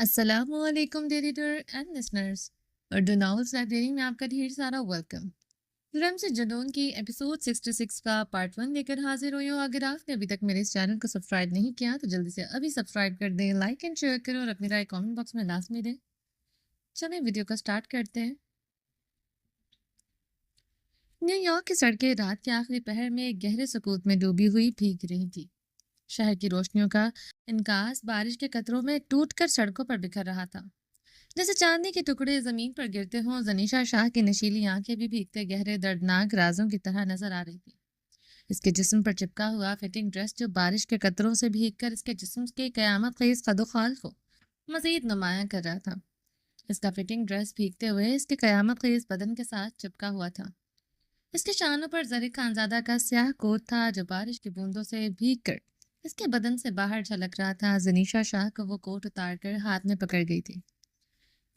السلام علیکم dear reader and listeners, Urdu novels library میں آپ کا ڈھیر سارا ویلکم۔ رم سے جنون کی ایپیسوڈ 66 کا پارٹ 1 لے کر حاضر ہوئی ہوں۔ اگر آپ نے ابھی تک میرے اس چینل کو سبسکرائب نہیں کیا تو جلدی سے ابھی سبسکرائب کر دیں، لائک اینڈ شیئر کریں اور اپنی رائے کامنٹ باکس میں لازمی دیں۔ چلیں ویڈیو کو سٹارٹ کرتے ہیں۔ نیو یارک کی سڑکیں رات کے آخری پہر میں ایک گہرے سکوت میں ڈوبی ہوئی بھیگ رہی تھی۔ شہر کی روشنیوں کا انعکاس بارش کے قطروں میں ٹوٹ کر سڑکوں پر بکھر رہا تھا، جیسے چاندنی کے ٹکڑے زمین پر گرتے ہوں۔ زنیشا شاہ کی نشیلی آنکھیں بھی بھیگتے گہرے دردناک رازوں کی طرح نظر آ رہی تھی۔ اس کے جسم پر چپکا ہوا فٹنگ ڈریس جو بارش کے قطروں سے بھیگ کر اس کے جسم کے قیامت خیز قد و خال کو مزید نمایاں کر رہا تھا۔ اس کا فٹنگ ڈریس بھیگتے ہوئے اس کے قیامت خیز بدن کے ساتھ چپکا ہوا تھا۔ اس کے شانوں پر زرق خانزادہ کا سیاہ کوٹ تھا جو بارش کی بوندوں سے بھیگ کر اس کے بدن سے باہر جھلک رہا تھا۔ زنیشا شاہ کو وہ کوٹ اتار کر ہاتھ میں پکڑ گئی تھی۔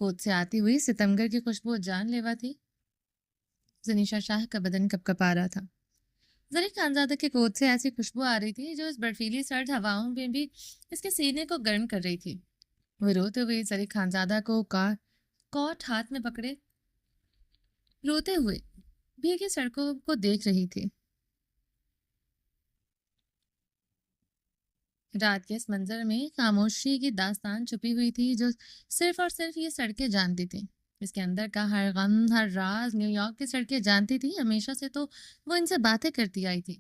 کوٹ سے آتی ہوئی ستمگر کی خوشبو جان لیوا تھی۔ زنیشا شاہ کا بدن کپکپا رہا تھا۔ زرق خانزادہ کے کوٹ سے ایسی خوشبو آ رہی تھی جو اس برفیلی سرد ہواؤں میں بھی اس کے سینے کو گرم کر رہی تھی۔ وہ روتے ہوئے زرق خانزادہ کو کوٹ ہاتھ میں پکڑے روتے ہوئے بھیگی سڑکوں کو دیکھ رہی تھی۔ رات کے اس منظر میں خاموشی کی داستان چھپی ہوئی تھی جو صرف اور صرف یہ سڑکیں جانتی تھیں۔ اس کے اندر کا ہر غم، ہر راز نیو یارک کی سڑکیں جانتی تھی۔ ہمیشہ سے تو وہ ان سے باتیں کرتی آئی تھی۔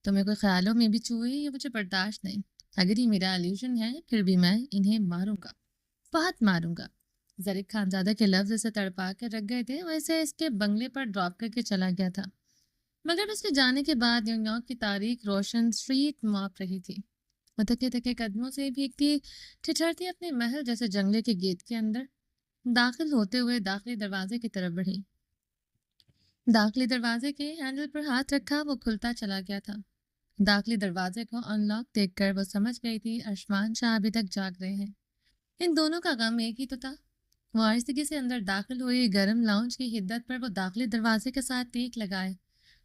تمہیں کوئی خیالوں میں بھی چھوئے، یہ مجھے برداشت نہیں۔ اگر یہ میرا الوژن ہے پھر بھی میں انہیں ماروں گا، بہت ماروں گا۔ زرق خانزادہ کے لفظ اسے تڑپا کر رکھ گئے تھے۔ ویسے اس کے بنگلے پر ڈراپ کر کے چلا گیا تھا، مگر اس کے جانے کے بعد نیو یارک کی تاریک روشن اسٹریٹ ماپ رہی تھی۔ وہ تھکے تھکے قدموں سے بھیگتی ٹھٹھرتی اپنے محل جیسے جنگلے کے گیٹ کے اندر داخل ہوتے ہوئے داخلی دروازے کی طرف بڑھی۔ داخلی دروازے کے ہینڈل پر ہاتھ رکھا وہ کھلتا چلا گیا تھا۔ داخلی دروازے کو ان لاک دیکھ کر وہ سمجھ گئی تھی ارشمان شاہ ابھی تک جاگ رہے ہیں۔ ان دونوں کا غم ایک ہی تو تھا۔ وہ آہستگی سے اندر داخل ہوئی۔ گرم لاؤنج کی حدت پر وہ داخلی دروازے کے ساتھ ٹیک لگائے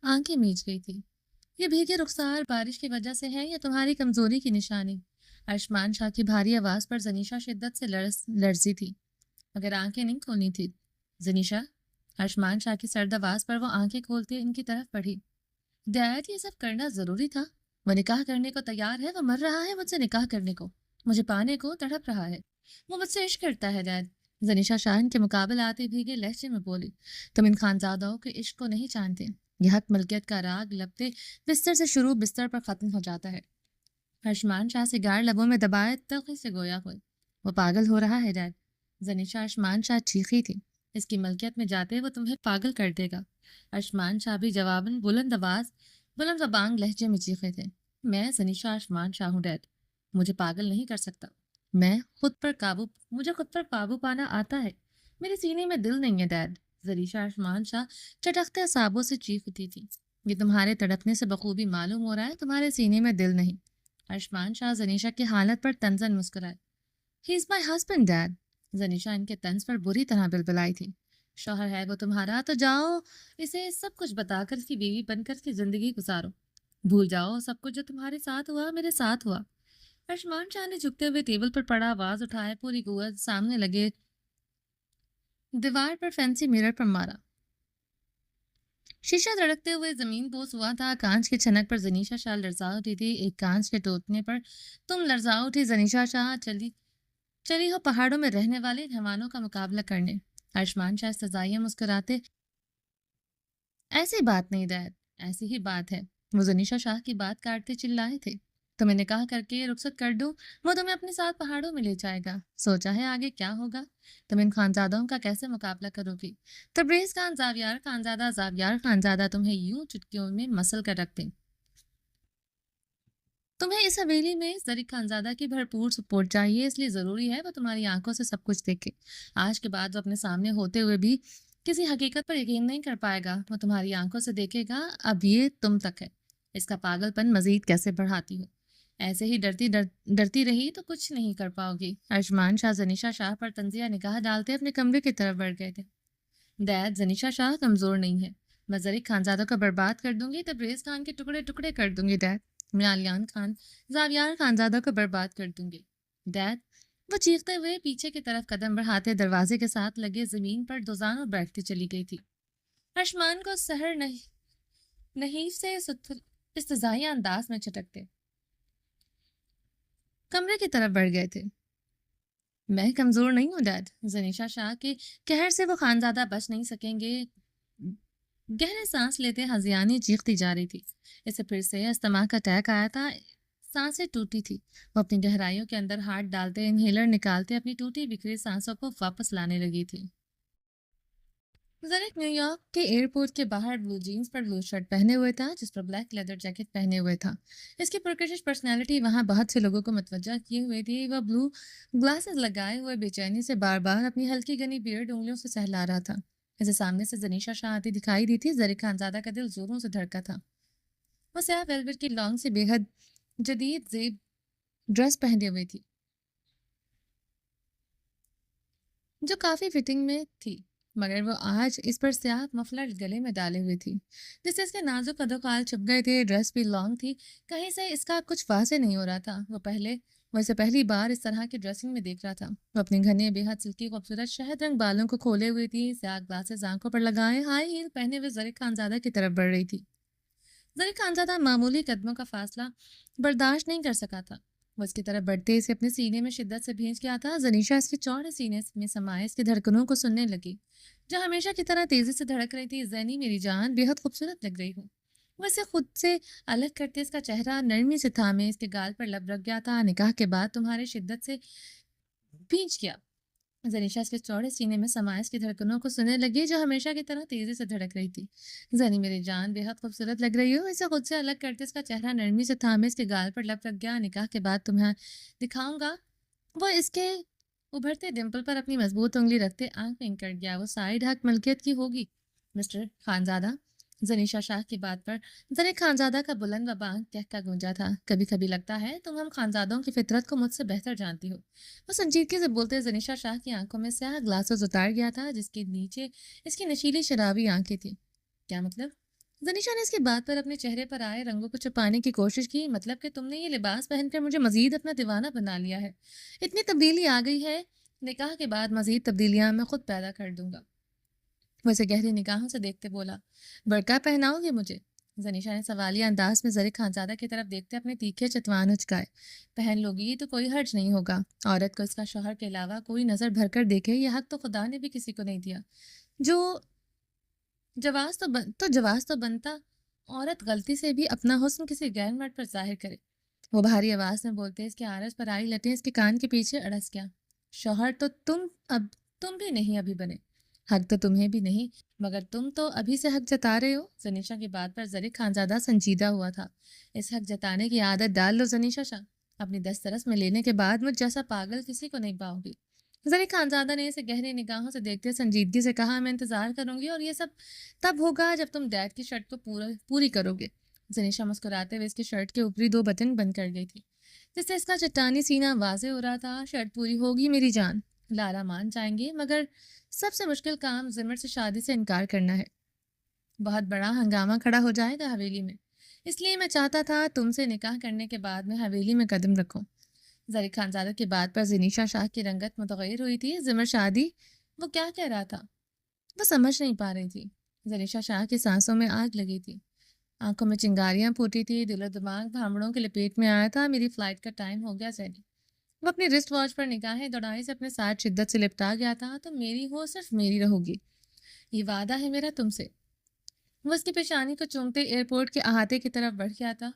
آنکھیں میچ گئی تھی۔ یہ بھیگے رخسار بارش کی وجہ سے ہے یا تمہاری کمزوری کی نشانی؟ ارشمان شاہ کی بھاری آواز پر زنیشا شدت سے لرزی تھی، مگر آنکھیں نہیں کھولنی تھی۔ زنیشا، ارشمان شاہ کی سرد آواز پر وہ آنکھیں کھولتے ان کی طرف بڑھی۔ ڈیڈ، یہ سب کرنا ضروری تھا؟ وہ نکاح کرنے کو تیار ہے، وہ مر رہا ہے مجھ سے نکاح کرنے کو، مجھے پانے کو تڑپ رہا ہے، وہ مجھ سے عشق کرتا ہے ڈیڈ۔ زنیشا شاہ ان کے مقابل آتے بھیگے لہجے میں بولی، تم ان خانزادوں کے عشق کو نہیں جانتے۔ یہ حق ملکیت کا راگ لپتے بستر سے شروع بستر پر ختم ہو جاتا ہے۔ ارشمان شاہ سگار لبوں میں دبائے تلخی سے گویا ہوئے، وہ پاگل ہو رہا ہے ڈیڈ۔ زنیشا ارشمان شاہ چیخی تھی، اس کی ملکیت میں جاتے وہ تمہیں پاگل کر دے گا۔ ارشمان شاہ بھی جواباً بلند و بانگ لہجے میں چیخے تھے، میں زنیشا ارشمان شاہ ہوں ڈیڈ، مجھے پاگل نہیں کر سکتا۔ مجھے خود پر قابو پانا آتا ہے، میرے سینے میں دل نہیں ہے ڈیڈ۔ زنیشا ارشمان شاہ چٹکتے اعصابوں سے چیخ اٹھی تھی، یہ تمہارے تڑپنے سے بخوبی معلوم ہو رہا ہے، تمہارے سینے میں دل نہیں۔ ارشمان شاہ زنیشا کی حالت پر طنزاً مسکرائے، ہی از مائی ہسبینڈ ڈیڈ۔ زنیشا ان کے طنز پر بری طرح بلبلائی تھی، شوہر ہے وہ تمہارا تو جاؤ اسے سب کچھ بتا کر اس کی بیوی بن کر اس کی زندگی گزارو، بھول جاؤ سب کچھ جو تمہارے ساتھ ہوا میرے ساتھ ہوا۔ ارشمان شاہ نے جھکتے ہوئے ٹیبل پر پڑا آواز اٹھائے پوری قوت سامنے لگے دیوار پر فینسی مرر پر مارا۔ شیشہ دھڑکتے ہوئے زمین بوس ہوا تھا۔ کانچ کی چھنک پر زنیشا شاہ لرزا اٹھی تھی، ایک کانچ کے ٹوٹنے پر تم لرزا اٹھی۔ زنیشا شاہ چلی ہو پہاڑوں میں رہنے والے مہمانوں کا مقابلہ کرنے۔ ارشمان شاہ استہزائیہ مسکراتے، ایسی بات نہیں ڈیڈ، ایسی ہی بات ہے۔ وہ زنیشا شاہ کی بات کاٹتے چلائے تھے، تمہیں نکاح کر کے رخصت کر دوں، وہ تمہیں اپنے ساتھ پہاڑوں میں لے جائے گا، سوچا ہے آگے کیا ہوگا؟ تم ان خانزادوں کا کیسے مقابلہ کرو گی؟ تبریز خان، زاویار خانزادہ، زاویار خانزادہ تمہیں یوں چٹکیوں میں مسل کر رکھ دیں۔ تمہیں اس حویلی میں زرق خانزادہ کی بھرپور سپورٹ چاہیے، اس لیے ضروری ہے وہ تمہاری آنکھوں سے سب کچھ دیکھے۔ آج کے بعد وہ اپنے سامنے ہوتے ہوئے بھی کسی حقیقت پر یقین نہیں کر پائے گا، وہ تمہاری آنکھوں سے دیکھے گا اب یہ تم تک ہے۔ اس کا پاگل پن مزید کیسے بڑھاتی ہو، ایسے ہی ڈرتی رہی تو کچھ نہیں کر پاؤ گی۔ ارشمان شاہ زنیشا شاہ پر طنزیہ نگاہ ڈالتے اپنے کمرے کی طرف بڑھ گئے تھے۔ ڈیڈ، زنیشا شاہ کمزور نہیں ہے، میں زرق خانزادہ کو برباد کر دوں گی، تبریز خان کے ٹکڑے ٹکڑے کر دوں گی ڈیڈ، میں علیان خان، زاویار خانزادہ کو برباد کر دوں گی ڈیڈ۔ وہ چیختے ہوئے پیچھے کی طرف قدم بڑھاتے دروازے کے ساتھ لگے زمین پر دوزانوں بیٹھتی چلی گئی تھی۔ ارشمان کو سحر نحیف سے استضائی انداز میں چھٹکتے کمرے کی طرف بڑھ گئے تھے۔ میں کمزور نہیں ہوں ڈیڈ، زنیشا شاہ کے قہر سے وہ خانزادہ بچ نہیں سکیں گے۔ گہرے سانس لیتے ہزیانی چیختی جا رہی تھی۔ اسے پھر سے استما کا اٹیک آیا تھا، سانسیں ٹوٹی تھی۔ وہ اپنی گہرائیوں کے اندر ہاتھ ڈالتے انہیلر نکالتے اپنی ٹوٹی بکھری سانسوں کو واپس لانے لگی تھی۔ زرک نیو یارک کے ایئرپورٹ کے باہر بلو جینز پر بلو شرٹ پہنے ہوئے تھا، جس پر بلیک لیدر جیکٹ پہنے ہوئے تھا۔ اس کی پرکشش پرسنالٹی وہاں بہت سے لوگوں کو متوجہ کیے ہوئے تھی۔ وہ بلو گلاسز لگائے ہوئے بے چینی سے بار بار اپنی ہلکی گنی بیئرڈ انگلیوں سے سہلا رہا تھا۔ اسے سامنے سے زنیشا شاہ آتی دکھائی دی تھی۔ زرک خانزادہ کا دل زوروں سے دھڑکا تھا۔ وہ سیاہ ویلویٹ کی لانگ سے بے حد جدید زیب ڈریس پہنے ہوئی تھی، جو کافی فٹنگ میں تھی، مگر وہ آج اس پر سیاہ مفلر گلے میں ڈالے ہوئی تھی، جس سے اس کے نازک قدوکال چھپ گئے تھے۔ ڈریس بھی لانگ تھی، کہیں سے اس کا کچھ واضح نہیں ہو رہا تھا۔ وہ اسے پہلی بار اس طرح کی ڈریسنگ میں دیکھ رہا تھا۔ وہ اپنے گھنے بے حد سلکی خوبصورت شہد رنگ بالوں کو کھولے ہوئی تھی، سیاہ گلاسز آنکھوں پر لگائے ہائی ہیل پہنے ہوئے زرک خانزادہ کی طرف بڑھ رہی تھی۔ زرک خانزادہ معمولی قدموں کا فاصلہ برداشت نہیں کر سکا تھا۔ وہ اس کی طرف بڑھتے اسے اپنے سینے میں شدت سے بھینچ گیا تھا۔ زنیشا اس کے چوڑے سینے میں سمائے اس کی دھڑکنوں کو سننے لگی، جو ہمیشہ کی طرح تیزی سے دھڑک رہی تھی۔ زینی میری جان، بے حد خوبصورت لگ رہی ہو۔ وہ اسے خود سے الگ کرتے اس کا چہرہ نرمی سے تھامے اس کے گال پر لب رکھ گیا تھا۔ نکاح کے بعد تمہارے شدت سے بھینچ گیا۔ زنیشا اس کے چوڑے سینے میں سمائے اس کی دھڑکنوں کو سننے لگی، جو ہمیشہ کی طرح تیزی سے دھڑک رہی تھی۔ زنی میری جان، بے حد خوبصورت لگ رہی ہو۔ اسے خود سے الگ کرتے اس کا چہرہ نرمی سے تھامے اس کے گال پر لب رکھ گیا۔ نکاح کے بعد تمہیں دکھاؤں گا۔ وہ اس کے ابھرتے ڈمپل پر اپنی مضبوط انگلی رکھتے آنکھ میں کر گیا۔ وہ سائیڈ حق ملکیت کی ہوگی مسٹر خانزادہ۔ زنیشا شاہ کی بات پر زرک خانزادہ کا بلند و بانگ کہکا گونجا تھا۔ کبھی کبھی لگتا ہے تم ہم خانزادوں کی فطرت کو مجھ سے بہتر جانتی ہو۔ وہ سنجیدگی سے بولتے زنیشا شاہ کی آنکھوں میں سیاہ گلاسز اتار گیا تھا، جس کے نیچے اس کی نشیلی شرابی آنکھیں تھیں۔ کیا مطلب؟ زنیشا نے اس کی بات پر اپنے چہرے پر آئے رنگوں کو چھپانے کی کوشش کی۔ مطلب کہ تم نے یہ لباس پہن کر مجھے مزید اپنا دیوانہ بنا لیا ہے۔ اتنی تبدیلی آ گئی ہے، نکاح کے بعد مزید تبدیلیاں میں خود پیدا کر دوں گا۔ وہ اسے گہری نگاہوں سے دیکھتے بولا، برقع پہناؤ گے مجھے؟ زنیشا نے سوالیہ انداز میں زرک خانزادہ کی طرف دیکھتے اپنے تیکھے چتوان اچکائے۔ پہن لو گی تو کوئی حرج نہیں ہوگا۔ عورت کو اس کا شوہر کے علاوہ کوئی نظر بھر کر دیکھے، یہ حق تو خدا نے بھی کسی کو نہیں دیا۔ جواز تو بنتا عورت غلطی سے بھی اپنا حسن کسی غیر مرد پر ظاہر کرے۔ وہ بھاری آواز میں بولتے اس کے عارض پر آئی لٹیں اس کے کان کے پیچھے اڑس گیا۔ شوہر تو تم بھی نہیں ابھی بنے، حق تو تمہیں بھی نہیں، مگر تم تو ابھی سے حق جتا رہے ہو۔ زنیشا کی بات پر زرک خانزادہ سنجیدہ ہوا تھا۔ اس حق جتانے کی عادت ڈال لو زنیشا شاہ، اپنی دسترس میں لینے کے بعد مجھ جیسا پاگل کسی کو نہیں پاؤ گی۔ زرک خانزادہ نے اسے گہری نگاہوں سے دیکھتے سنجیدگی سے کہا، میں انتظار کروں گی، اور یہ سب تب ہوگا جب تم ڈیڈ کی شرط کو پوری کرو گے۔ زنیشا مسکراتے ہوئے اس کی شرٹ کے اوپری 2 بٹن بند کر گئی تھی، جس سے اس کا چٹانی سینہ واضح ہو رہا تھا۔ شرط پوری ہوگی میری جان، لارا مان جائیں گے، مگر سب سے مشکل کام زمر سے شادی سے انکار کرنا ہے۔ بہت بڑا ہنگامہ کھڑا ہو جائے گا حویلی میں، اس لیے میں چاہتا تھا تم سے نکاح کرنے کے بعد میں حویلی میں قدم رکھوں۔ زرک خانزادہ کی بات پر زنیشا شاہ کی رنگت متغیر ہوئی تھی۔ زمر شادی؟ وہ کیا کہہ رہا تھا؟ وہ سمجھ نہیں پا رہی تھی۔ زنیشا شاہ کی سانسوں میں آگ لگی تھی، آنکھوں میں چنگاریاں پھوٹی تھی، دل و دماغ بھامڑوں کے لپیٹ میں آیا تھا۔ میری فلائٹ کا ٹائم ہو گیا زینی۔ وہ اپنی رسٹ واچ پر نگاہیں دوڑائی سے اپنے ساتھ شدت سے لپٹا گیا تھا۔ تم میری ہو، صرف میری رہو گی، یہ وعدہ ہے میرا تم سے۔ وہ اس کی پیشانی کو چومتے ایئرپورٹ کے احاطے کی طرف بڑھ گیا تھا۔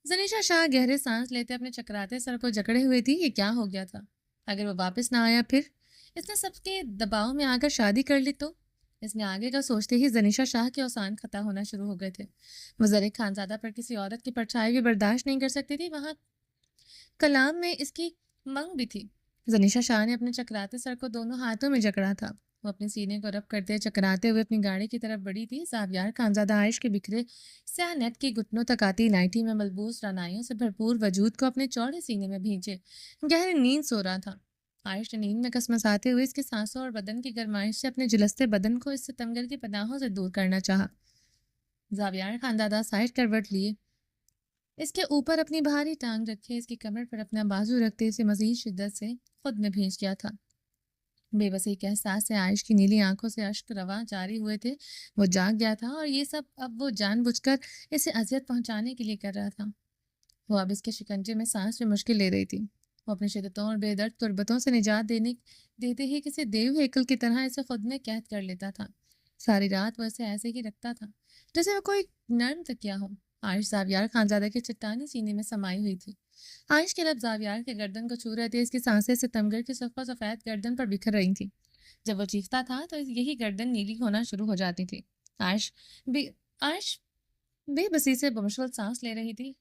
زنیشا شاہ گہرے سانس لیتے اپنے چکراتے سر کو جکڑے ہوئے تھی۔ یہ کیا ہو گیا تھا؟ اگر وہ واپس نہ آیا پھر؟ اس نے سب کے دباؤ میں آ کر شادی کر لی تو؟ اس نے آگے کا سوچتے ہی زنیشا شاہ کے اوسان خطا ہونا شروع ہو گئے تھے۔ وہ زرک خانزادہ پر کسی عورت کی پرچھائی بھی برداشت نہیں کر سکتی تھی، وہاں کلام میں اس کی منگ بھی تھی۔ زنیشا شاہ نے اپنے چکراتے سر کو دونوں ہاتھوں میں جکڑا تھا۔ وہ اپنے سینے کو رب کرتے چکراتے ہوئے اپنی گاڑی کی طرف بڑھی تھی۔ زاویار خانزادہ عائش کے بکھرے سیاہ نیٹ کی گھٹنوں تک آتی نائٹی میں ملبوس رعنائیوں سے بھرپور وجود کو اپنے چوڑے سینے میں بھینچے گہری نیند سو رہا تھا۔ عائش نے نیند میں کسمساتے ہوئے اس کے سانسوں اور بدن کی گرمائش سے اپنے جلستے بدن کو اس ستمگر کی پناہوں سے دور کرنا چاہا۔ زاویار خانزادہ سائڈ کروٹ لیے اس کے اوپر اپنی بھاری ٹانگ رکھے اس کی کمر پر اپنا بازو رکھتے اسے مزید شدت سے خود میں بھیج گیا تھا۔ بے بسی کے احساس سے عائش کی نیلی آنکھوں سے اشک رواں جاری ہوئے تھے۔ وہ جاگ گیا تھا اور یہ سب اب وہ جان بوجھ کر اسے اذیت پہنچانے کے لیے کر رہا تھا۔ وہ اب اس کے شکنجے میں سانس میں مشکل لے رہی تھی۔ وہ اپنی شدتوں اور بے درد تربتوں سے نجات دیتے ہی کسی دیو ہیکل کی طرح اسے خود میں قید کر لیتا تھا۔ ساری رات وہ اسے ایسے ہی رکھتا تھا جیسے وہ کوئی نرم تکیا ہو۔ عائش زاویار خانزادہ کے چٹانی سینے میں سمائی ہوئی تھی۔ عائش کے لب زاویار کے گردن کو چھو رہے تھے، اس کی سانسیں ستمگر کی سرخ و سفید گردن پر بکھر رہی تھیں۔ جب وہ چیختا تھا تو یہی گردن نیلی ہونا شروع ہو جاتی تھی۔ عائش عائش بے بسی سے بمشکل سانس لے رہی تھی۔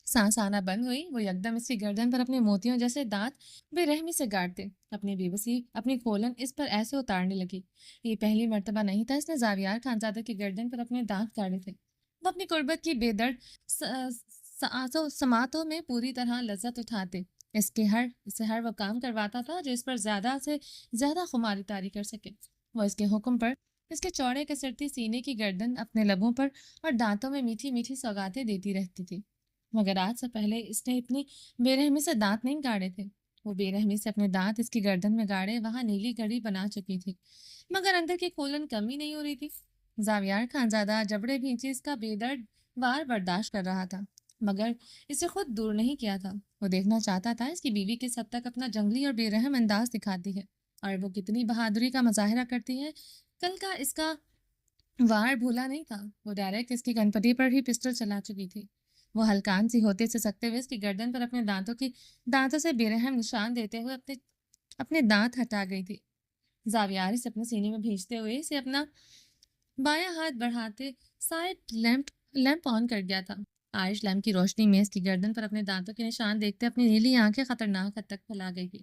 سانس آنا بند ہوئی، وہ یکدم اس کی گردن پر اپنے موتیوں جیسے دانت بے رحمی سے گاڑتے اپنی بے بسی اپنی کھولن اس پر ایسے اتارنے لگی۔ یہ پہلی مرتبہ نہیں تھا اس نے زاویار خانزادہ کی گردن پر اپنے دانت گاڑے تھے۔ وہ اپنی قربت کی بے درد سماعتوں میں پوری طرح لذت اٹھاتے اس سے ہر وہ کام کرواتا تھا جو اس پر زیادہ سے زیادہ خماری طاری کر سکے۔ وہ اس کے حکم پر اس کے چوڑے کسرتی سینے کی گردن اپنے لبوں پر اور دانتوں میں میٹھی میٹھی سوغاتیں دیتی رہتی تھی، مگر آج سے پہلے اس نے اتنی بے رحمی سے دانت نہیں گاڑے تھے۔ وہ بے رحمی سے اپنے دانت اس کی گردن میں گاڑے وہاں نیلی گڑی بنا چکی تھی، مگر اندر کی کھولن کمی نہیں ہو رہی تھی۔ زاویار خانزادہ جبڑے بھینچی اس کا بے درد وار برداشت کر رہا تھا، مگر اسے خود دور نہیں کیا تھا۔ وہ دیکھنا چاہتا تھا اس کی بیوی کس حد تک اپنا جنگلی اور بے رحم انداز دکھاتی ہے اور وہ کتنی بہادری کا مظاہرہ کرتی ہے۔ کل کا اس کا وار بھولا نہیں تھا۔ وہ ڈائریکٹ اس کی کنپٹی پر ہی پسٹل چلا چکی تھی۔ وہ ہلکان سی ہوتے سے سکتے ہوئے اس کی گردن پر اپنے دانتوں سے بے رحم نشان دیتے ہوئے اپنے دانت ہٹا گئی تھی۔ زاویار اسے اپنے سینے میں بھیجتے ہوئے اسے اپنا بایاں ہاتھ بڑھاتے سائڈ لیمپ آن کر گیا تھا۔ عائش لیمپ کی روشنی میں اس کی گردن پر اپنے دانتوں کے نشان دیکھتے اپنی نیلی آنکھیں خطرناک حد تک پھیلا گئی تھی۔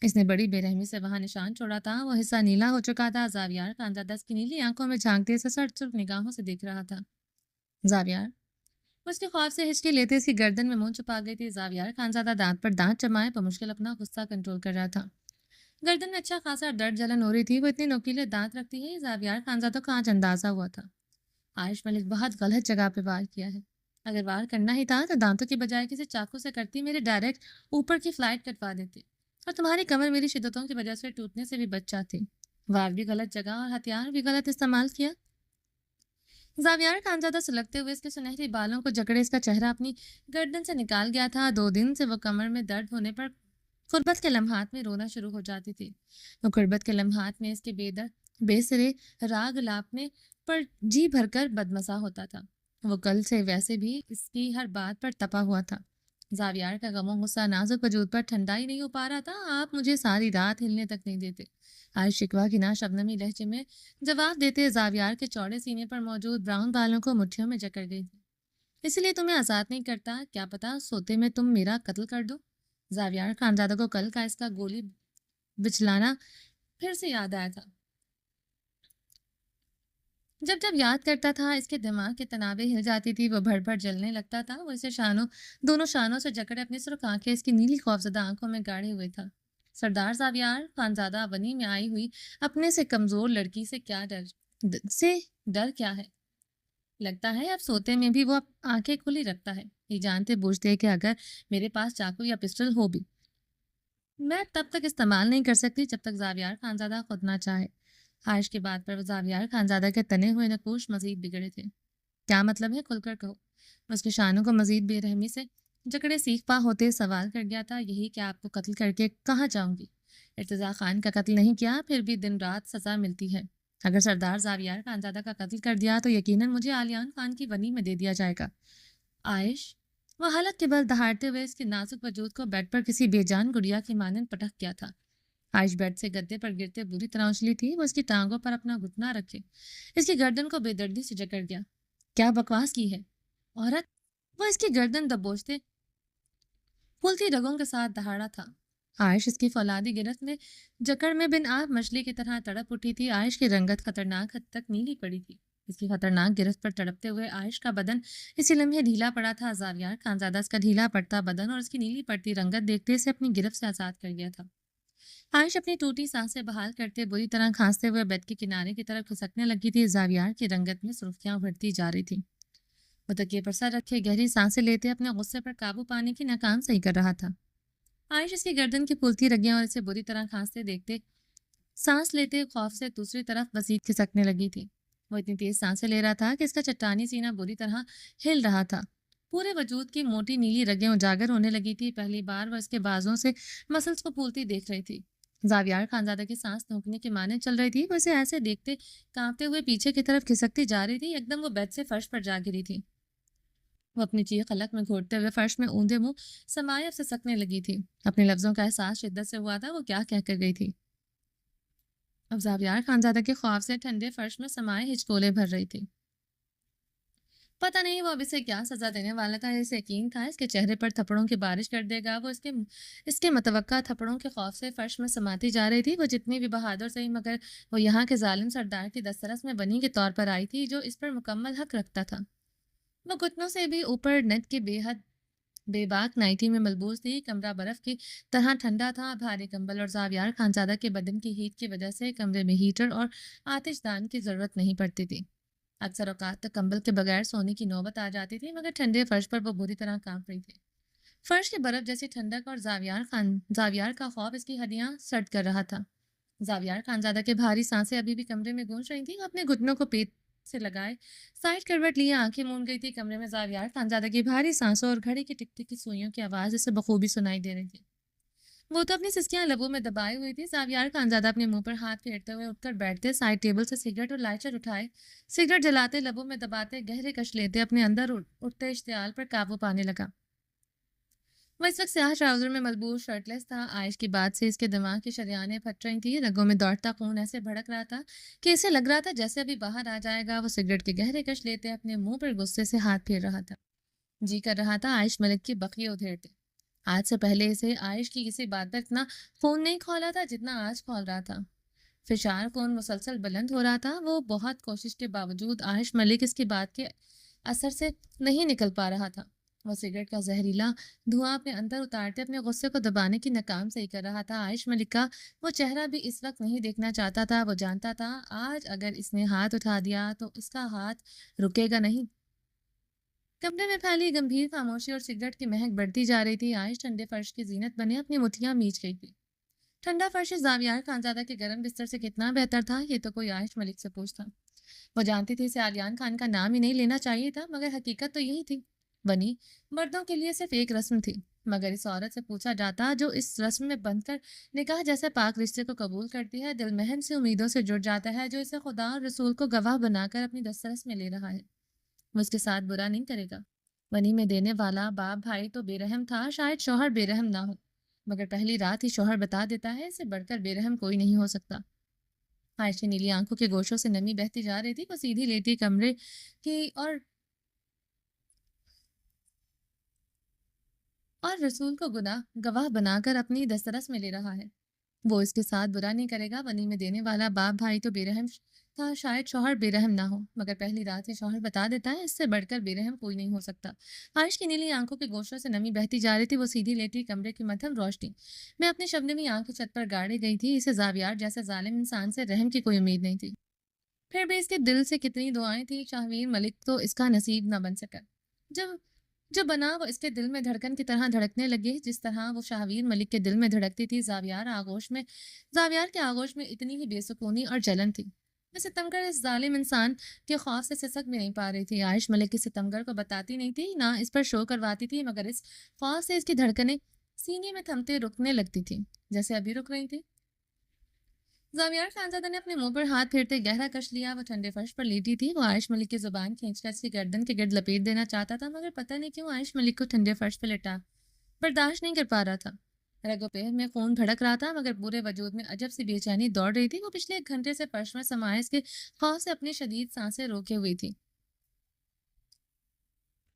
اس نے بڑی بے رحمی سے وہاں نشان چھوڑا تھا۔ وہ حصہ نیلا ہو چکا تھا۔ زاویار خانزادہ اس کی نیلی آنکھوں میں جھانکتے اسے سرخ نگاہوں سے دیکھ رہا تھا۔ زاویار وہ اس کے خواب سے ہچکی لیتے اس کی گردن میں منہ چھپا گئی تھی۔ زاویار خانزادہ دانت پر دانت جمائے بمشکل اپنا غصہ کنٹرول کر رہا تھا۔ گردن میں اچھا خاصا درد جلن ہو رہی تھی۔ وہ اتنے نوکیلے دانت رکھتی ہے، زاویار خانزادہ کو آج اندازہ ہوا تھا۔ عائش ملک بہت غلط جگہ پہ وار کیا ہے۔ اگر وار کرنا ہی تھا تو دانتوں کی بجائے کسی چاقو سے کرتی، میرے ڈائریکٹ اوپر کی فلائٹ کٹوا دیتی اور تمہاری کمر میری شدتوں کی وجہ سے ٹوٹنے سے بھی بچ جاتی۔ وار بھی غلط جگہ اور ہتھیار بھی غلط استعمال کیا۔ زاویار خانزادہ سلگتے ہوئے اس کے سنہری بالوں کو جکڑے اس کا چہرہ اپنی گردن سے نکال گیا تھا۔ 2 دن سے وہ کمر میں درد ہونے پر قربت کے لمحات میں رونا شروع ہو جاتی تھی۔ وہ قربت کے لمحات میں اس کے بے سرے راگ لاپنے پر جی بھر کر بدمزہ ہوتا تھا۔ وہ کل سے ویسے بھی اس کی ہر بات پر تپا ہوا تھا۔ زاویار کا غم و غصہ نازک وجود پر ٹھنڈا ہی نہیں ہو پا رہا تھا۔ آپ مجھے ساری رات ہلنے تک نہیں دیتے، عائش شکوہ کی نا شبنمی لہجے میں جواب دیتے زاویار کے چوڑے سینے پر موجود براؤن بالوں کو مٹھیوں میں جکڑ گئی تھی۔ اس لیے تمہیں آزاد نہیں کرتا، کیا پتا سوتے میں تم میرا قتل کر دو۔ زاویار خانزادہ کو کل کا اس کا گولی بچلانا پھر سے یاد آیا تھا۔ جب جب یاد کرتا تھا اس کے دماغ کی تنابیں ہل جاتی تھی، وہ بھڑ بھڑ جلنے لگتا تھا۔ وہ اسے دونوں شانوں سے جکڑے اپنی سرخ آنکھیں اس کی نیلی خوفزدہ آنکھوں میں گاڑے ہوئے تھا۔ سردار زاویار خانزادہ ونی میں آئی ہوئی اپنے سے کمزور لڑکی سے ڈر کیا ہے؟ لگتا ہے اب سوتے میں بھی وہ آنکھیں کھلی رکھتا ہے، یہ جانتے بوجھتے کہ اگر میرے پاس چاقو یا پسٹل ہو بھی میں تب تک استعمال نہیں کر سکتی جب تک زاویار خانزادہ خود نہ چاہے۔ عائش کے بعد پر زاویار خانزادہ کے تنے ہوئے نقوش مزید بگڑے تھے۔ کیا مطلب ہے؟ کھل کر کہو۔ اس کے شانوں کو مزید بے رحمی سے جکڑے سیخ پا ہوتے سوال کر گیا تھا۔ یہی کہ آپ کو قتل کر کے کہاں جاؤں گی؟ ارتضیٰ خان کا قتل نہیں کیا، پھر بھی دن رات سزا ملتی ہے۔ اگر سردار زاویار خانزادہ کا قتل کر دیا تو یقیناً مجھے آلیان خان کی ونی میں دے دیا جائے گا۔ عائش وہ حالت کے بل دہاڑتے ہوئے اس کے نازک وجود کو بیڈ پر کسی بے جان گڑیا کی مانند پٹک گیا تھا۔ عائش بیڈ سے گدے پر گرتے بری طرح اچھلی تھی۔ وہ اس کی ٹانگوں پر اپنا گھٹنا رکھے اس کی گردن کو بے دردی سے جکڑ گیا۔ کیا بکواس کی ہے عورت؟ وہ اس کی گردن دبوچتے پھولتی رگوں کے ساتھ دہاڑا تھا۔ عائش اس کی فولادی گرفت میں جکڑ میں بن آب مچھلی کی طرح تڑپ اٹھی تھی۔ عائش کی رنگت خطرناک حد تک نیلی پڑی تھی۔ اس کی خطرناک گرفت پر تڑپتے ہوئے عائش کا بدن اسی لمحے ڈھیلا پڑا تھا۔ زاویار خانزادہ اس کا ڈھیلا پڑتا بدن اور اس کی نیلی پڑتی رنگت دیکھتے اسے اپنی گرفت سے آزاد کر گیا تھا۔ عائش اپنی ٹوٹی سانسیں بحال کرتے بری طرح کھانستے ہوئے بیڈ کے کنارے کی طرف کھسکنے لگی تھی۔ زاویار کی رنگت میں سرخیاں ابھرتی جا رہی تھی۔ وہ تکیے پر سر رکھے گہری سانسیں لیتے اپنے غصے پر قابو پانے کی ناکام صحیح کر رہا تھا۔ عائش اس کی گردن کی پھولتی رگیں اور اسے بری طرح کھانستے دیکھتے سانس لیتے خوف سے دوسری طرف وسیع کھسکنے لگی تھی۔ وہ اتنی تیز سانسیں لے رہا تھا کہ اس کا چٹانی سینہ بری طرح ہل رہا تھا۔ پورے وجود کی موٹی نیلی رگیں اجاگر ہونے لگی تھی۔ پہلی بار وہ اس کے بازوں سے مسلس کو پھولتی دیکھ رہی تھی۔ زاویار خانزادہ کی سانس دھونکنے کی مانے چل رہی تھی۔ وہ اسے ایسے دیکھتے کانپتے ہوئے پیچھے کی طرف کھسکتی جا رہی تھی۔ ایک دم وہ بیڈ سے فرش پر جا گری تھی۔ وہ اپنی چیخ حلق میں گھوٹتے ہوئے فرش میں اوندے منہ سمائے اب سسکنے لگی تھی۔ اپنے لفظوں کا احساس شدت سے ہوا تھا۔ وہ کیا کہہ کر گئی تھی؟ اب زاویار خانزادہ کے خوف سے ٹھنڈے فرش میں سمائے ہچکولے بھر رہی تھی۔ پتہ نہیں وہ اب اسے کیا سزا دینے والا تھا۔ اسے یقین تھا اس کے چہرے پر تھپڑوں کی بارش کر دے گا۔ وہ اس کے متوقع تھپڑوں کے خوف سے فرش میں سماتی جا رہی تھی۔ وہ جتنی بھی بہادر صحیح مگر وہ یہاں کے ظالم سردار کی دسترس میں بنی کے طور پر آئی تھی جو اس پر مکمل حق رکھتا تھا۔ وہ گھٹنوں سے بھی اوپر نیٹ کے بے حد بے باک نائٹی میں ملبوس تھی۔ کمرہ برف کی طرح ٹھنڈا تھا۔ بھاری کمبل اور زاویار خانزادہ کے بدن کی ہیٹ کی وجہ سے کمرے میں ہیٹر اور آتش دان کی ضرورت نہیں پڑتی تھی۔ اکثر اوقات تک کمبل کے بغیر سونے کی نوبت آ جاتی تھی مگر ٹھنڈے فرش پر وہ بری طرح کانپ رہی تھی۔ فرش کی برف جیسی ٹھنڈک اور زاویار کا خوف اس کی ہڈیاں سرد کر رہا تھا۔ زاویار خانزادہ کے بھاری سانسیں ابھی بھی کمرے میں گونج رہی تھیں۔ وہ اپنے گھٹنوں کو پیٹ سے لگائے سائڈ کروٹ لیے آنکھیں مون گئی تھی۔ کمرے میں زاویار خانزادہ کی بھاری سانسوں اور گھڑی کی ٹک ٹک کی سوئیوں کی آواز اسے بخوبی سنائی دے رہی تھی۔ وہ تو اپنی سسکیاں لبوں میں دبائے ہوئی تھی۔ زاویار خانزادہ اپنے منہ پر ہاتھ پھیرتے ہوئے اٹھ کر بیٹھتے، سائڈ ٹیبل سے سگریٹ اور لائٹر اٹھائے سگریٹ جلاتے، لبوں میں دباتے گہرے کش لیتے اپنے اندر اٹھتے اشتعال پر قابو پانے لگا۔ وہ اس وقت سیاہ ٹراؤزر میں ملبوس شرٹ لیس تھا۔ عائش کی بات سے اس کے دماغ کی شریانیں پھٹ رہی تھیں۔ رگوں میں دوڑتا خون ایسے بھڑک رہا تھا کہ اسے لگ رہا تھا جیسے ابھی باہر آ جائے گا۔ وہ سگریٹ کے گہرے کش لیتے اپنے منہ پر غصے سے ہاتھ پھیر رہا تھا۔ جی کر رہا تھا عائش ملک کی بقیہ ادھیڑتے۔ آج سے پہلے اسے عائش کی کسی بات پر اتنا فون نہیں کھولا تھا جتنا آج کھول رہا تھا۔ فشار خون مسلسل بلند ہو رہا تھا۔ وہ بہت کوشش کے باوجود عائش ملک اس کی بات کے اثر سے نہیں نکل پا رہا تھا۔ وہ سگریٹ کا زہریلا دھواں اپنے اندر اتارتے اپنے غصے کو دبانے کی ناکام صحیح کر رہا تھا۔ عائش ملک کا وہ چہرہ بھی اس وقت نہیں دیکھنا چاہتا تھا۔ وہ جانتا تھا آج اگر اس نے ہاتھ اٹھا دیا تو اس کا ہاتھ رکے گا نہیں۔ کمرے میں پھیلی گمبھیر خاموشی اور سگریٹ کی مہک بڑھتی جا رہی تھی۔ عائش ٹھنڈے فرش کی زینت بنے اپنی مٹھیاں میچ گئی تھی۔ ٹھنڈا فرش زاویار خانزادہ کے گرم بستر سے کتنا بہتر تھا یہ تو کوئی عائش ملک سے پوچھتا۔ وہ جانتی تھی اسے آلیان خان کا نام ہی نہیں لینا چاہیے تھا مگر حقیقت تو یہی تھی۔ بنی مردوں کے لیے صرف ایک رسم تھی مگر اس عورت سے پوچھا جاتا جو اس رسم میں بندھ کر نکاح جیسے پاک رشتے کو قبول کرتی ہے، دل مہن سے امیدوں سے جڑ جاتا ہے، جو اسے خدا اور رسول کو گواہ بنا کر اپنی دسترس میں لے رہا ہے، وہ اس کے ساتھ برا نہیں کرے گا۔ بنی میں دینے والا باپ بھائی تو بے رحم تھا، شاید شوہر بے رحم نہ ہو مگر پہلی رات ہی شوہر بتا دیتا ہے اسے بڑھ کر بے رحم کوئی نہیں ہو سکتا۔ عائش کی نیلی آنکھوں کے گوشوں سے نمی بہتی جا رہی تھی۔ وہ سیدھی لیٹی کمرے کی اور رسول کو گواہ بنا کر اپنی دسترس میں لے رہا ہے، وہ اس کے ساتھ برا نہیں کرے گا۔ بنی میں دینے والا باپ بھائی تو بے رحم تھا، شاید شوہر بے رحم نہ ہو مگر پہلی رات سے شوہر بتا دیتا ہے اس سے بڑھ کر بے رحم کوئی نہیں ہو سکتا۔ عائش کی نیلی آنکھوں کے گوشوں سے نمی بہتی جا رہی تھی۔ وہ سیدھی لیٹی کمرے کی مدھم روشنی میں اپنی شبنمی آنکھیں چھت پر گاڑی گئی تھی۔ اسے زاویار جیسے ظالم انسان سے رحم کی کوئی امید نہیں تھی، پھر بھی اس کے دل سے کتنی دعائیں تھیں شاہویر ملک تو اس کا نصیب نہ بن سکا۔ جب جو بنا وہ اس کے دل میں دھڑکن کی طرح دھڑکنے لگے جس طرح وہ شاہویر ملک کے دل میں دھڑکتی تھی۔ زاویار کے آغوش میں اتنی ہی بے سکونی اور جلن تھی۔ وہ ستمگر اس ظالم انسان کے خوف سے سسک بھی نہیں پا رہی تھی۔ عائش ملک کی ستمگر کو بتاتی نہیں تھی، نہ اس پر شو کرواتی تھی مگر اس خوف سے اس کی دھڑکنیں سینے میں تھمتے رکنے لگتی تھی جیسے ابھی رک رہی تھی۔ زاویار خانزادہ نے اپنے منہ پر ہاتھ پھیرتے گہرا کش لیا۔ وہ ٹھنڈے فرش پر لیٹی تھی۔ وہ عائش ملک کی زبان کھینچ کر اس کی گردن کے گرد لپیٹ دینا چاہتا تھا مگر پتہ نہیں کیوں عائش ملک کو ٹھنڈے فرش پہ لٹا برداشت نہیں کر پا رہا تھا۔ رگ و پیر میں خون بھڑک رہا تھا مگر پورے وجود میں عجب سی بے چینی دوڑ رہی تھی۔ وہ پچھلے 1 گھنٹے سے فرش میں سمائے اس کے خوف سے اپنی شدید سانسیں روکے ہوئی تھی۔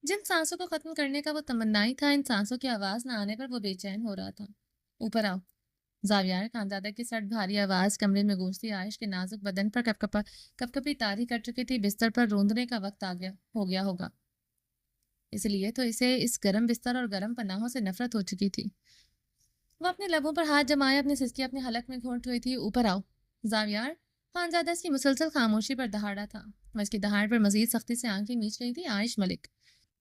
جن سانسوں کو ختم کرنے کا وہ تمنائی تھا، ان سانسوں کی آواز نہ آنے پر وہ بے چین ہو رہا تھا۔ اوپر آؤ، زاویار خانزادہ کی سرد بھاری آواز کمرے میں گونجتی۔ عائش کے نازک بدن پر کپ کپی طاری کر چکی تھی۔ بستر پر روندنے کا وقت ہو گیا ہوگا، اس لیے تو اسے اس گرم بستر اور گرم پناہوں سے نفرت ہو چکی تھی۔ وہ اپنے لبوں پر ہاتھ جمائے اپنی سسکی اپنے حلق میں گھونٹ ہوئی تھی۔ اوپر آؤ، زاویار خانزادہ اس کی مسلسل خاموشی پر دہاڑا تھا۔ وہ اس کی دہاڑ پر مزید سختی سے آنکھیں میچ رہی تھی۔ عائش ملک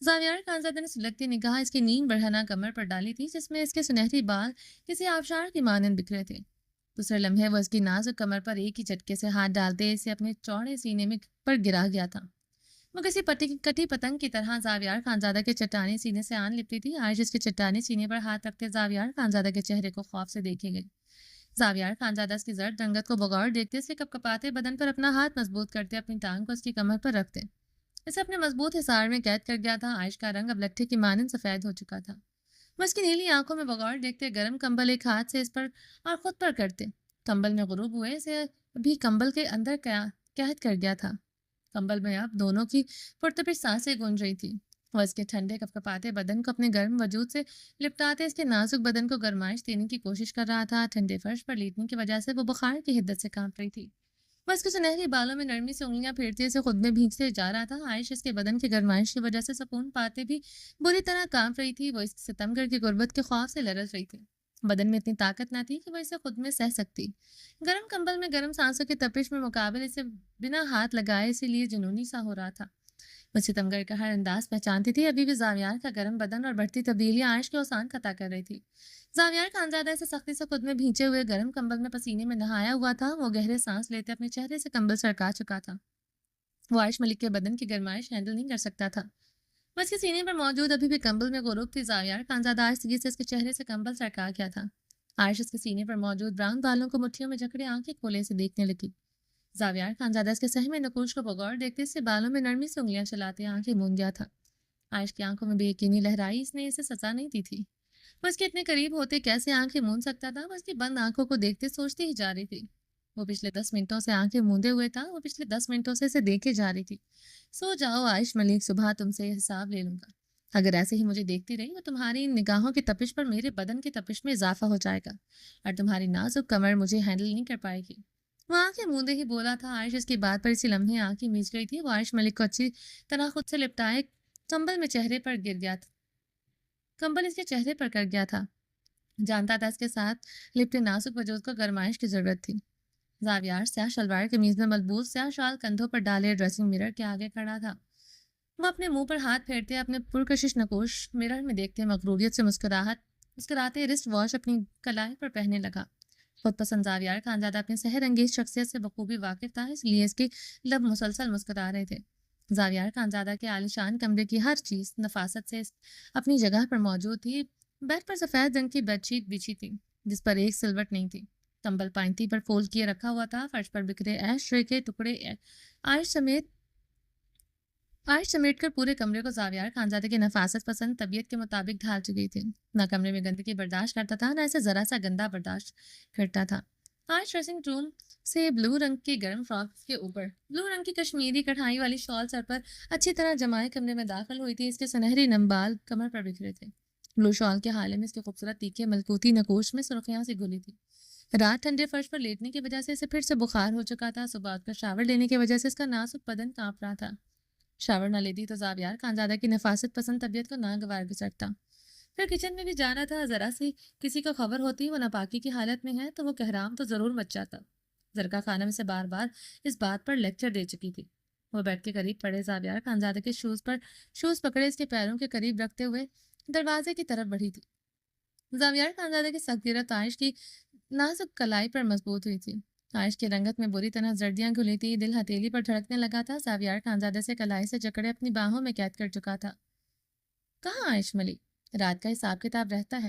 زاویار خانزادہ نے سلگتی نگاہ اس کی نیم برہنہ کمر پر ڈالی تھی جس میں اس کے سنہری بال کسی آبشار کی مانند بکھرے تھے۔ دوسرے لمحے وہ اس کی نازک کمر پر ایک ہی جھٹکے سے ہاتھ ڈالتے اسے اپنے چوڑے سینے میں پر گرا گیا تھا۔ وہ کسی کٹی پتنگ کی طرح زاویار خانزادہ کے چٹانی سینے سے آن لپٹی تھی۔ عائش اس کے چٹانی سینے پر ہاتھ رکھتے زاویار خانزادہ کے چہرے کو خوف سے دیکھے گئی۔ زاویار خانزادہ اس کی زرد رنگت کو بغور دیکھتے اسے کپکپاتے بدن پر اپنا ہاتھ مضبوط کرتے اپنی ٹانگ کو اس کی کمر پر رکھتے اسے اپنے مضبوط حصار میں قید کر گیا تھا۔ عائش کا رنگ اب لٹھے کی مانند سفید ہو چکا تھا۔ وہ اس کی نیلی آنکھوں میں بغور دیکھتے گرم کمبل ایک ہاتھ سے اس پر اور خود پر کرتے۔ کمبل میں غروب ہوئے اسے بھی کمبل کے اندر قید کر گیا تھا۔ کمبل میں اب دونوں کی پرتپش سانسیں گونج رہی تھی۔ وہ اس کے ٹھنڈے کپکپاتے بدن کو اپنے گرم وجود سے لپٹاتے اس کے نازک بدن کو گرمائش دینے کی کوشش کر رہا تھا۔ ٹھنڈے فرش پر لیٹنے کی وجہ سے وہ بخار کی حدت سے کانپ رہی تھی۔ وہ اس کے سنہری بالوں میں نرمی سے انگلیاں پھیرتے اسے خود میں بھینچتے جا رہا تھا۔ عائش اس کے بدن کی گرمائش کی وجہ سے سکون پاتے بھی بری طرح کانپ رہی تھی۔ وہ اس ستمگر کی غربت کے خوف سے لرز رہی تھی۔ بدن میں اتنی طاقت نہ تھی کہ وہ اسے خود میں سہ سکتی۔ گرم کمبل میں گرم سانسوں کی تپش میں مقابل اسے بنا ہاتھ لگائے اسی لیے جنونی سا ہو رہا تھا۔ وہ ستمگر کا ہر انداز پہچانتی تھی۔ ابھی بھی زاویار کا گرم بدن اور بڑھتی تبدیلیاں عائش کے اوسان قطع کر رہی تھی۔ زاویار خانزادہ اسے سختی سے خود میں بھینچے ہوئے گرم کمبل میں پسینے میں نہایا ہوا تھا۔ وہ گہرے سانس لیتے اپنے چہرے سے کمبل سرکا چکا تھا۔ وہ عائش ملک کے بدن کی گرمائش ہینڈل نہیں کر سکتا تھا۔ وہ اس کے سینے پر موجود ابھی بھی کمبل میں غروب تھی۔ زاویار خانزادہ آہستگی سے اس کے چہرے سے کمبل سرکا گیا تھا۔ عائش اس کے سینے پر موجود براؤن بالوں کو مٹھیوں میں جکڑے آنکھیں کھولے سے دیکھنے لگی۔ زاویار خانزادہ اس کے سہمے نقوش کو بغور دیکھتے اس سے بالوں میں نرمی سے انگلیاں چلاتے آنکھیں موند گیا تھا۔ عائش کی آنکھوں میں بے یقینی لہرائی۔ اس نے اسے سزا نہیں دی تھی۔ وہ اس کے اتنے قریب ہوتے کیسے آنکھیں موند سکتا تھا؟ وہ اس کی بند آنکھوں کو دیکھتے سوچتی ہی جا رہی تھی۔ وہ پچھلے 10 منٹوں سے آنکھیں موندے ہوئے تھا۔ وہ پچھلے 10 منٹوں سے اسے دیکھے جا رہی تھی۔ سو جاؤ عائش ملک، صبح تم سے حساب لے لوں گا۔ اگر ایسے ہی مجھے دیکھتی رہی تو تمہاری ان نگاہوں کی تپش پر میرے بدن کی تپش میں اضافہ ہو جائے گا اور تمہاری نازک کمر مجھے ہینڈل نہیں کر پائے گی۔ وہ آنکھیں موندے ہی بولا تھا۔ عائش اس کی بات پر اسی لمحے آنکھیں میچ گئی تھی۔ وہ عائش ملک کو اچھی طرح خود سے لپٹائے کمبل میں چہرے پر گر گیا تھا۔ کمبل اس کے چہرے پر کر گیا تھا۔ جانتا تھا اس کے ساتھ لپٹے نازک وجود کو گرمائش کی ضرورت تھی۔ زاویار سیاہ شلوار قمیض میں ملبوس سیاہ شال کندھوں پر ڈالے ڈریسنگ مرر کے آگے کھڑا تھا۔ وہ اپنے منہ پر ہاتھ پھیرتے اپنے پرکشش نقوش مرر میں دیکھتے مغروریت سے مسکراتے رسٹ واچ اپنی کلائی پر پہننے لگا۔ خود پسند زاویار خانزادہ اپنی سحر انگیز شخصیت سے بخوبی واقف تھا، اس لیے اس کے لب مسلسل مسکرا رہے تھے۔ زاویار خانزادہ کے عالیشان کمرے کی ہر چیز نفاست سے اپنی جگہ پر موجود تھی۔ بیڈ پر سفید رنگ کی بیڈ شیٹ بچھی تھی جس پر ایک سلوٹ نہیں تھی۔ کمبل پائنتی پر فولڈ کیے رکھا ہوا تھا۔ فرش پر بکھرے ایش ٹرے کے ٹکڑے عائش سمیٹ کر پورے کمرے کو زاویار خانزادہ کی نفاست پسند طبیعت کے مطابق ڈھال چکی تھی۔ نہ کمرے میں گندگی برداشت کرتا تھا نہ اسے ذرا سا گندا برداشت کرتا تھا۔ عائش ڈریسنگ روم سے بلو رنگ کی گرم فراک کے اوپر بلو رنگ کی کشمیری کڑھائی والی شال سر پر اچھی طرح جمائے کمرے میں داخل ہوئی تھی۔ اس کے سنہری نم بال کمر پر بکھرے تھے۔ بلو شال کے حالے میں اس کے خوبصورت تیکھے ملکوتی نقوش میں سرخیاں سی گلی تھی۔ رات ٹھنڈے فرش پر لیٹنے کی وجہ سے اسے پھر سے بخار ہو چکا تھا۔ صبح اٹھ کر شاور لینے کی وجہ سے اس کا نازک بدن کانپ رہا تھا۔ شاور نہ لیتی تو زاویار خانزادہ کی نفاست پسند طبیعت کو ناگوار گزرتا۔ پھر کچن میں بھی جانا تھا۔ ذرا سی کسی کو خبر ہوتی وہ ناپاکی کی حالت میں ہے تو وہ کہرام تو ضرور مچ جاتا۔ زرکا خانم اسے بار بار اس بات پر لیکچر دے چکی تھی۔ وہ بیڈ کے قریب پڑے زاویار خانزادہ کے شوز پکڑے اس کے پیروں کے قریب رکھتے ہوئے دروازے کی طرف بڑھی تھی۔ زاویار خانزادہ کی سخت گرفت عائش کی نازک کلائی پر مضبوط ہوئی تھی۔ عائش کی رنگت میں بری طرح زردیاں گھلی تھی۔ دل ہتھیلی پر دھڑکنے لگا تھا۔ زاویار خانزادہ سے کلائی سے جکڑے اپنی باہوں میں قید کر چکا تھا۔ کہاں عائش ملک؟ رات کا حساب کتاب رہتا ہے۔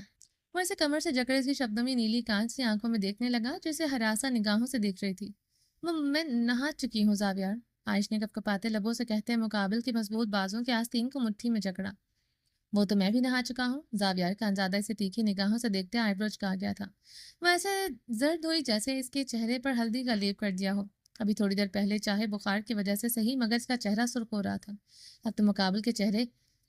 وہ اسے کمر سے جکڑے اس کی شبنمی نیلی کانچ سی آنکھوں میں دیکھنے لگا جو اسے ہراساں نگاہوں سے دیکھ رہی تھی۔ میں نہا چکی ہوں زاویار، عائش نے کپکپاتے لبوں سے کہتے مقابل کی مضبوط بازوں کے آستین کو مٹھی میں جکڑا۔ وہ تو میں بھی نہا چکا ہوں۔ زاویار خانزادہ اسے تیکھی نگاہوں سے دیکھتے آئی بروز کہا گیا تھا۔ وہ ایسے زرد ہوئی جیسے اس کے چہرے پر ہلدی کا لیپ کر دیا ہو۔ ابھی تھوڑی دیر پہلے چاہے بخار کی وجہ سے صحیح مگر اس کا چہرہ سرخ ہو رہا تھا، اب تو مقابل کے چہرے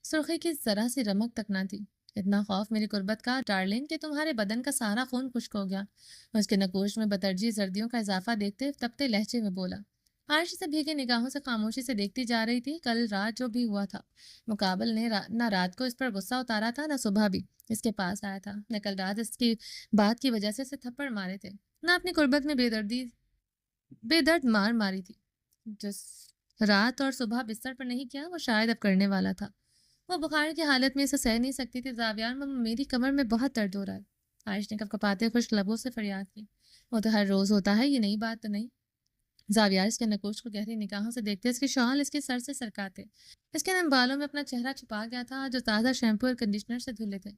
سرخی کی ذرا سی رمق تک نہ تھی۔ اتنا خوف میری قربت کا ڈارلنگ کہ تمہارے بدن کا سارا خون خشک ہو گیا۔ اس کے نگوش میں بترجیح زردیوں کا اضافہ دیکھتے تپتے لہجے میں بولا۔ عائش سے بھیگے نگاہوں سے خاموشی سے دیکھتی جا رہی تھی۔ کل رات جو بھی ہوا تھا مقابل نے نہ رات کو اس پر غصہ اتارا تھا نہ صبح بھی اس کے پاس آیا تھا، نہ کل رات اس کی بات کی وجہ سے اسے تھپڑ مارے تھے، نہ اپنی قربت میں بے درد مار ماری تھی۔ جس رات اور صبح بستر پر نہیں کیا وہ شاید اب کرنے والا تھا۔ وہ بخار کی حالت میں اسے سہ نہیں سکتی تھی. زاویار ماما میری کمر میں بہت درد ہو رہا ہے. عائش نے کپکپاتے خشک لبوں سے فریاد کی. وہ تو ہر روز ہوتا ہے، یہ نئی بات تو نہیں. زاویار اس کے نقوش کو گہری نگاہوں سے دیکھتے، اس کے شال اس کے سر سے سرکاتے. اس کے نم بالوں میں اپنا چہرہ چھپا گیا تھا جو تازہ شیمپو اور کنڈیشنر سے دھلے تھے.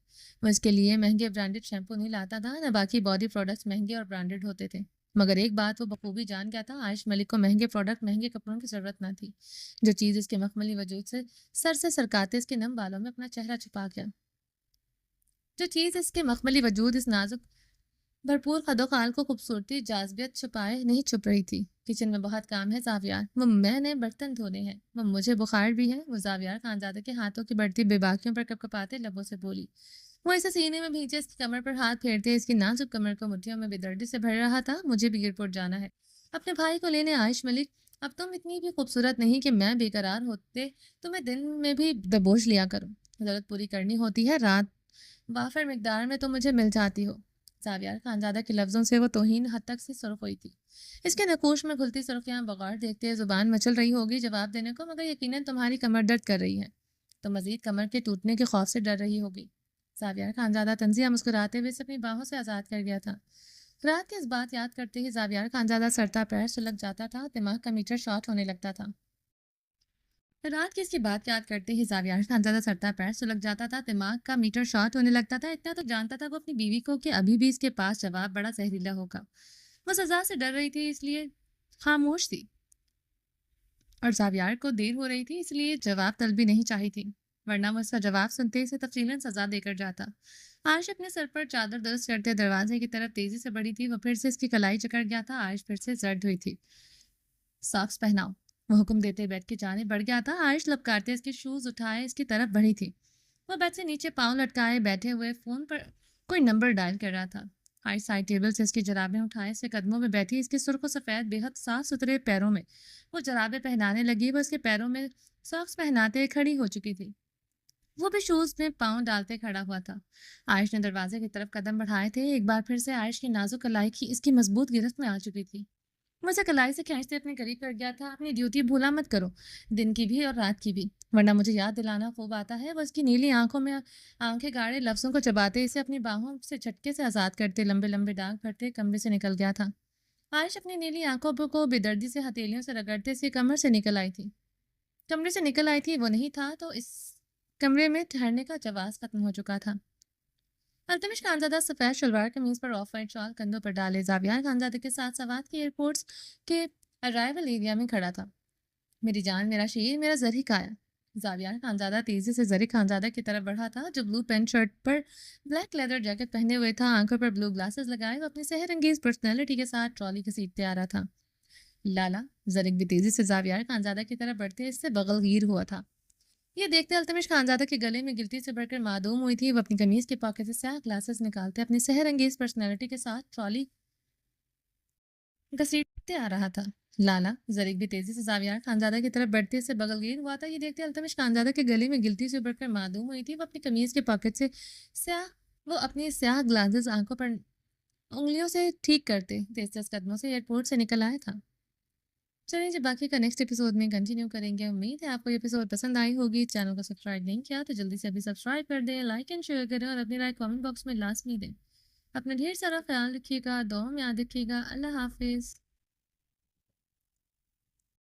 وہ اس کے لیے مہنگے برانڈڈ شیمپو نہیں لاتا تھا، نہ باقی باڈی پروڈکٹس مہنگے اور برانڈڈ ہوتے تھے. مگر ایک بات وہ بخوبی جان گیا تھا، عائش ملک کو مہنگے پروڈکٹ مہنگے کپڑوں کی ضرورت نہ تھی. جو چیز اس کے مخملی وجود سے سرکاتے اس کے نم بالوں میں اپنا چہرہ چھپا گیا، جو چیز اس کے مخملی وجود اس نازک بھرپور خد و خال کو خوبصورتی جاذبیت چھپائے نہیں چھپ رہی تھی. کچن میں بہت کام ہے زاویار، وہ میں نے برتن دھونے ہیں، وہ مجھے بخار بھی ہے. وہ زاویار خانزادہ کے ہاتھوں کی بڑھتی بے باکیوں پر کپکپاتے لبوں سے بولی. وہ اسے سینے میں بھیجے اس کی کمر پر ہاتھ پھیرتے اس کی نازک کمر کو مٹھیوں میں بے دردی سے بھر رہا تھا. مجھے بھی ایئرپورٹ جانا ہے اپنے بھائی کو لینے عائش ملک. اب تم اتنی بھی خوبصورت نہیں کہ میں بے قرار ہوتے تمہیں دن میں بھی دبوچ لیا کروں. ضرورت پوری کرنی ہوتی ہے، رات وافر مقدار میں تم مجھے مل جاتی ہو. زاویار خانزادہ کے لفظوں سے وہ توہین حد تک سے سرخ ہوئی تھی. اس کے نقوش میں کھلتی سرخیاں بغور دیکھتے زبان مچل رہی ہوگی جواب دینے کو، مگر یقیناً تمہاری کمر درد کر رہی ہے تو مزید کمر کے ٹوٹنے کے خوف سے ڈر رہی ہوگی. زاویار خانزادہ طنزیہ مسکراتے ہوئے اپنی باہوں سے آزاد کر گیا تھا. رات کی اس بات یاد کرتے ہی زاویار خانزادہ سرتا پیر سلگ جاتا تھا، دماغ کا میٹر شارٹ ہونے لگتا تھا. رات کی اس کی بات یاد کرتے ہی زاویار خانزادہ سرتا پیر سلگ جاتا تھا، دماغ کا میٹر شارٹ ہونے لگتا تھا. اتنا تو جانتا تھا وہ اپنی بیوی کو کہ ابھی بھی اس کے پاس جواب بڑا زہریلا ہوگا. وہ سزا سے ڈر رہی تھی، اس لیے خاموش تھی، اور زاویار کو دیر ہو رہی تھی اس لیے جواب طلبی نہیں چاہی تھی، ورنہ وہ اس کا جواب سنتے اسے تفصیلاً سزا دے کر جاتا. عائش اپنے سر پر چادر درست کرتے دروازے کی طرف تیزی سے بڑھی تھی. وہ پھر سے اس کی کلائی جکڑ گیا تھا. عائش پھر سے زرد ہوئی تھی. ساکس پہناؤ، وہ حکم دیتے بیڈ کی جانب بڑھ گیا تھا. عائش لپکارتے اس کے شوز اٹھائے اس کی طرف بڑھی تھی. وہ بیڈ سے نیچے پاؤں لٹکائے بیٹھے ہوئے فون پر کوئی نمبر ڈائل کر رہا تھا. عائش سائڈ ٹیبل سے اس کی جرابیں اٹھائے اس کے قدموں میں بیٹھی. اس کے سرخ و سفید بے حد صاف ستھرے پیروں میں وہ جرابیں پہنانے لگی. وہ اس کے پیروں میں ساکس پہناتے کھڑی ہو چکی تھی، وہ بھی شوز میں پاؤں ڈالتے کھڑا ہوا تھا. عائش نے دروازے کی طرف قدم بڑھائے تھے. ایک بار پھر سے عائش کی نازک کلائی کی اس کی مضبوط گرفت میں آ چکی تھی. مجھے کلائی سے کھینچتے اپنے قریب کر گیا تھا. اپنی ڈیوٹی بھولا مت کرو، دن کی بھی اور رات کی بھی، ورنہ مجھے یاد دلانا خوب آتا ہے. وہ اس کی نیلی آنکھوں میں آنکھیں گاڑے لفظوں کو چباتے اسے اپنی باہوں سے جھٹکے سے آزاد کرتے لمبے لمبے ڈاک بھرتے کمرے سے نکل گیا تھا. عائش اپنی نیلی آنکھوں کو بے دردی سے ہتھیلیوں سے رگڑتے اس کے کمرے سے نکل آئی تھی. وہ نہیں تھا تو اس کمرے میں ٹھہرنے کا جواز ختم ہو چکا تھا. التمش خانزادہ سفید شلوار قمیض پر آف وائٹ شال کندھوں پر ڈالے زاویار خانزادہ کے ساتھ سوات کے ایئرپورٹس کے ارائیول ایریا میں کھڑا تھا. میری جان، میرا شیر، میرا زرہی کایا. زاویار خانزادہ تیزی سے زرہی خانزادہ کی طرف بڑھا تھا جو بلو پینٹ شرٹ پر بلیک لیدر جیکٹ پہنے ہوئے تھا. آنکھوں پر بلو گلاسز لگائے وہ اپنی سحر انگیز پرسنالٹی کے ساتھ ٹرالی گھسیٹتے آ رہا تھا. لالا، زرک بھی تیزی سے زاویار خانزادہ کی طرف بڑھتے اس سے بغل گیر ہوا تھا. یہ دیکھتے التمش خانزادہ کے گلے میں گلٹی سے بڑھ کر معدوم ہوئی تھی. وہ اپنی قمیض کے پاکٹ سے سیاہ گلاسز نکالتے اپنی سحر انگیز پرسنالٹی کے ساتھ ٹرالی گھسیٹتے آ رہا تھا. لالا، زرک بھی تیزی سے زاویار خانزادہ کی طرف بڑھتے سے بغل گیر ہوا تھا. یہ دیکھتے التمش خانزادہ کے گلے میں گلٹی سے بڑھ کر معدوم ہوئی تھی. وہ اپنی قمیض کے پاکٹ سے اپنی سیاہ گلاسز آنکھوں پر انگلیوں سے ٹھیک کرتے تیز تیز قدموں سے ایئرپورٹ سے نکل آیا تھا. چلیے جب باقی کا نیکسٹ ایپیسوڈ میں کنٹینیو کریں گے. امید ہے آپ کو یہ ایپیسوڈ پسند آئی ہوگی. چینل کو سبسکرائب نہیں کیا تو جلدی سے ابھی سبسکرائب کر دیں، لائک اینڈ شیئر کریں اور اپنی رائے کامنٹ باکس میں لازمی دیں. اپنا ڈھیر سارا خیال رکھیے گا، دعاؤں میں یاد رکھیے گا. اللہ حافظ.